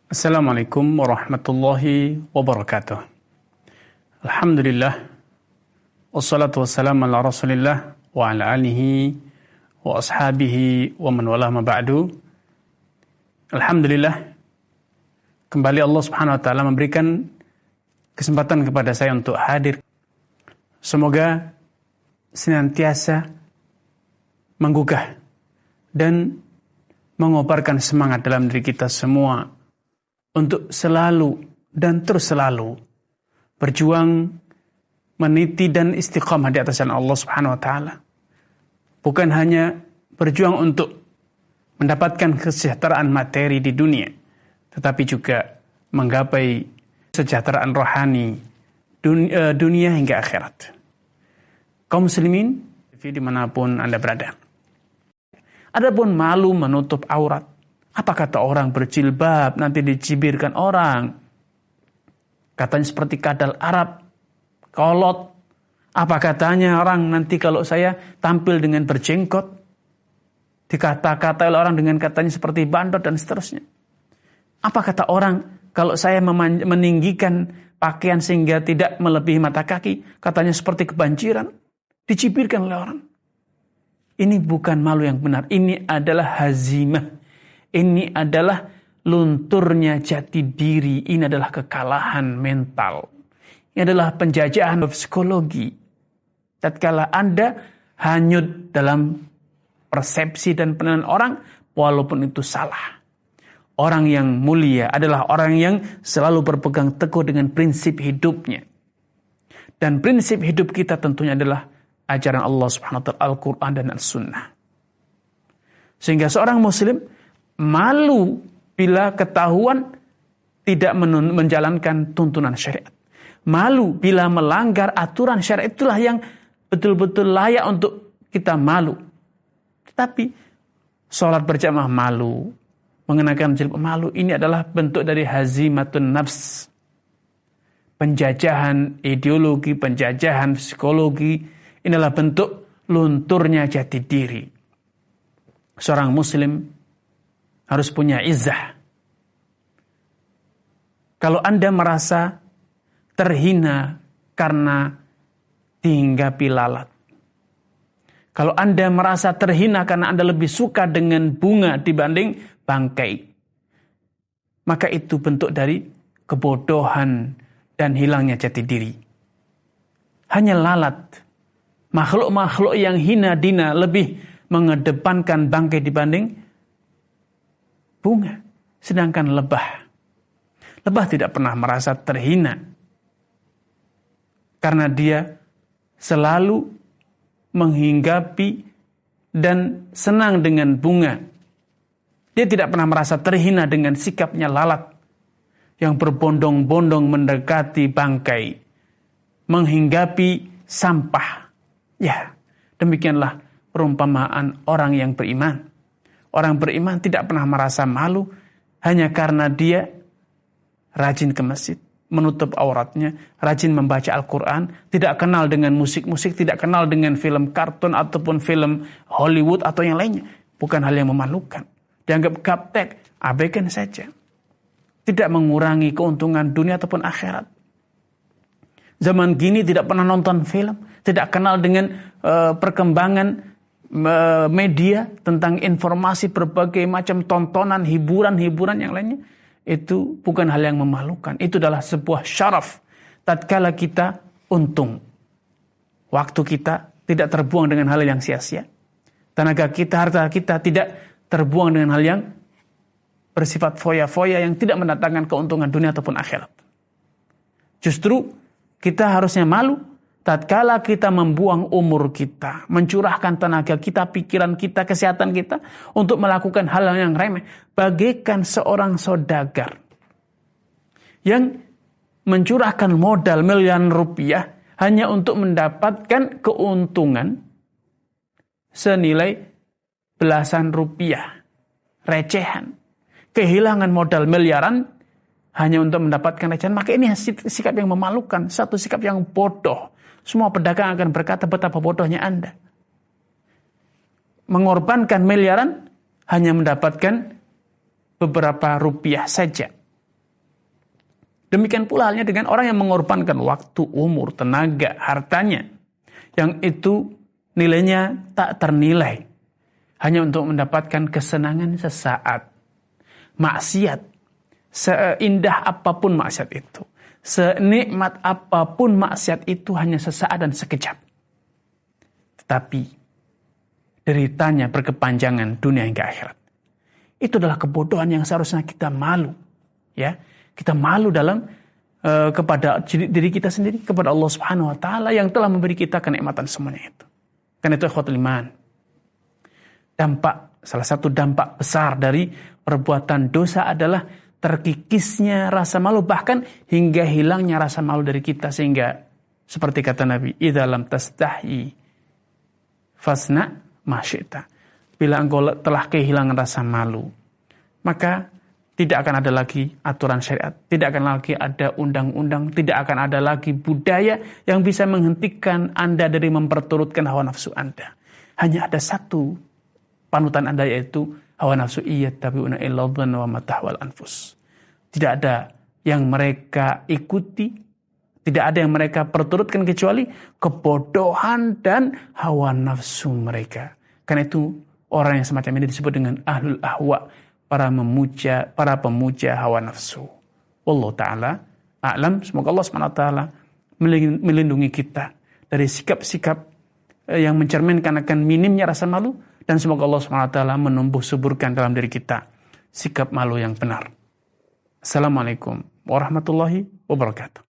Assalamualaikum warahmatullahi wabarakatuh. Alhamdulillah. Wassalatu wassalamu ala rasulillah wa ala alihi wa ashabihi wa man walah ma ba'du. Alhamdulillah. Kembali Allah subhanahu wa ta'ala memberikan kesempatan kepada saya untuk hadir. Semoga senantiasa menggugah dan mengobarkan semangat dalam diri kita semua untuk selalu dan terus selalu berjuang meniti dan istiqamah di atas jalan Allah Subhanahu wa taala. Bukan hanya berjuang untuk mendapatkan kesejahteraan materi di dunia, tetapi juga menggapai kesejahteraan rohani dunia hingga akhirat. Kaum muslimin dimanapun Anda berada. Adapun malu menutup aurat, apa kata orang berjilbab nanti dicibirkan orang? Katanya seperti kadal Arab, kolot. Apa katanya orang nanti kalau saya tampil dengan berjenggot? Dikata-kata oleh orang dengan katanya seperti bandot dan seterusnya. Apa kata orang kalau saya meninggikan pakaian sehingga tidak melebihi mata kaki? Katanya seperti kebanjiran. Dicibirkan oleh orang. Ini bukan malu yang benar. Ini adalah hazimah. Ini adalah lunturnya jati diri. Ini adalah kekalahan mental. Ini adalah penjajahan psikologi. Tatkala Anda hanyut dalam persepsi dan penilaian orang, walaupun itu salah. Orang yang mulia adalah orang yang selalu berpegang teguh dengan prinsip hidupnya. Dan prinsip hidup kita tentunya adalah ajaran Allah Subhanahu wa taala, Al-Qur'an dan As-Sunnah. Sehingga seorang muslim malu bila ketahuan tidak menjalankan tuntunan syariat. Malu bila melanggar aturan syariat, itulah yang betul-betul layak untuk kita malu. Tetapi sholat berjamaah malu, mengenakan jilbab malu, ini adalah bentuk dari hazimatun nafs. Penjajahan ideologi, penjajahan psikologi, inilah bentuk lunturnya jati diri. Seorang muslim harus punya izzah. Kalau Anda merasa terhina karena dihinggapi lalat. Kalau Anda merasa terhina karena Anda lebih suka dengan bunga dibanding bangkai. Maka itu bentuk dari kebodohan dan hilangnya jati diri. Hanya lalat. Makhluk-makhluk yang hina dina lebih mengedepankan bangkai dibanding bunga. Sedangkan lebah tidak pernah merasa terhina. Karena dia selalu menghinggapi dan senang dengan bunga. Dia tidak pernah merasa terhina dengan sikapnya lalat yang berbondong-bondong mendekati bangkai, menghinggapi sampah. Ya, demikianlah perumpamaan orang yang beriman. Orang beriman tidak pernah merasa malu hanya karena dia rajin ke masjid, menutup auratnya, rajin membaca Al-Quran, tidak kenal dengan musik-musik, tidak kenal dengan film kartun ataupun film Hollywood atau yang lainnya. Bukan hal yang memalukan. Dianggap gaptek, abaikan saja. Tidak mengurangi keuntungan dunia ataupun akhirat. Zaman gini tidak pernah nonton film, tidak kenal dengan perkembangan media tentang informasi berbagai macam tontonan, hiburan yang lainnya. Itu bukan hal yang memalukan. Itu adalah sebuah syaraf. Tatkala kita untung. Waktu kita tidak terbuang dengan hal yang sia-sia. Tenaga kita, harta kita tidak terbuang dengan hal yang bersifat foya-foya yang tidak mendatangkan keuntungan dunia ataupun akhirat. Justru kita harusnya malu tatkala kita membuang umur kita, mencurahkan tenaga kita, pikiran kita, kesehatan kita untuk melakukan hal yang remeh, bagaikan seorang saudagar yang mencurahkan modal miliaran rupiah hanya untuk mendapatkan keuntungan senilai belasan rupiah, recehan. Kehilangan modal miliaran hanya untuk mendapatkan recehan. Maka ini sikap yang memalukan, satu sikap yang bodoh. Semua pedagang akan berkata betapa bodohnya Anda. Mengorbankan miliaran hanya mendapatkan beberapa rupiah saja. Demikian pula halnya dengan orang yang mengorbankan waktu, umur, tenaga, hartanya. Yang itu nilainya tak ternilai. Hanya untuk mendapatkan kesenangan sesaat. Maksiat. Seindah apapun maksiat itu. Senikmat apapun maksiat itu hanya sesaat dan sekejap. Tetapi deritanya berkepanjangan dunia hingga akhirat. Itu adalah kebodohan yang seharusnya kita malu. Ya, kita malu dalam kepada diri kita sendiri, kepada Allah Subhanahu wa taala yang telah memberi kita kenikmatan semuanya itu. Karena itu ikhwatul iman. Salah satu dampak besar dari perbuatan dosa adalah terkikisnya rasa malu, bahkan hingga hilangnya rasa malu dari kita, sehingga seperti kata Nabi, idza lam tastahi fasna ma syi'ta. Bila engkau telah kehilangan rasa malu, maka tidak akan ada lagi aturan syariat, tidak akan lagi ada undang-undang, tidak akan ada lagi budaya yang bisa menghentikan Anda dari memperturutkan hawa nafsu Anda. Hanya ada satu panutan Anda, yaitu hawa nafsu iyattabi'una illa dhanna wa ma tahwal anfus. Tidak ada yang mereka ikuti, tidak ada yang mereka perturutkan kecuali kebodohan dan hawa nafsu mereka. Karena itu orang yang semacam ini disebut dengan ahlul ahwa, para pemuja hawa nafsu. Wallahu ta'ala a'lam. Semoga Allah SWT melindungi kita dari sikap-sikap yang mencerminkan akan minimnya rasa malu, dan semoga Allah SWT menumbuh suburkan dalam diri kita sikap malu yang benar. Assalamualaikum warahmatullahi wabarakatuh.